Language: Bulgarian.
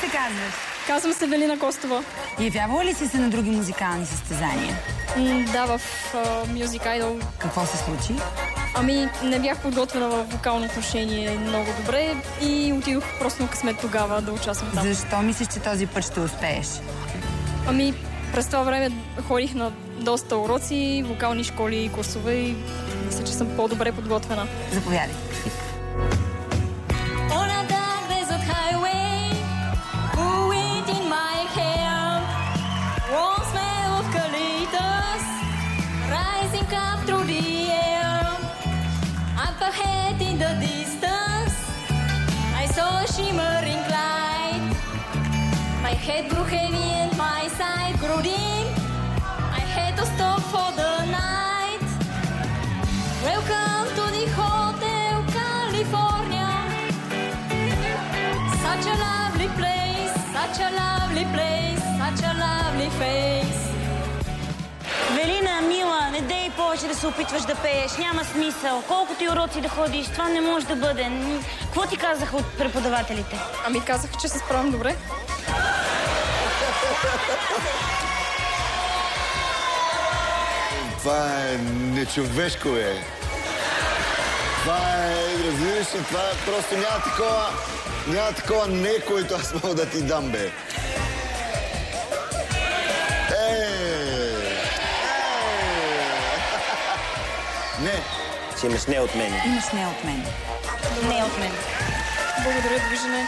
се казваш? Казвам се Велина Костова. Явявала ли си се на други музикални състезания? Да, в Music Idol. Какво се случи? Ами, не бях подготвена в вокално отношение много добре и отидох просто на късмет тогава да участвам там. Защо мислиш, че този път ще успееш? Ами, през това време ходих на доста уроци, вокални школи и курсове и мисля, че съм по-добре подготвена. Заповядай. Shimmering light. My head grew heavy and my side grew dim. I had to stop for the night. Welcome to the Hotel California. Such a lovely place, such a lovely place, such a lovely face. Велина, мила, не дей повече да се опитваш да пееш. Няма смисъл. Колкото и уроци да ходиш, това не може да бъде. Какво ти казаха от преподавателите? Ами казаха, че се справям добре. Това е нечовешко, бе. Това е, разбираш ли, това е просто няма такова не, което аз мога да ти дам, бе. Не. Че имаш не от мен. Имаш не от мен. Не от мен. Благодаря, довиждане.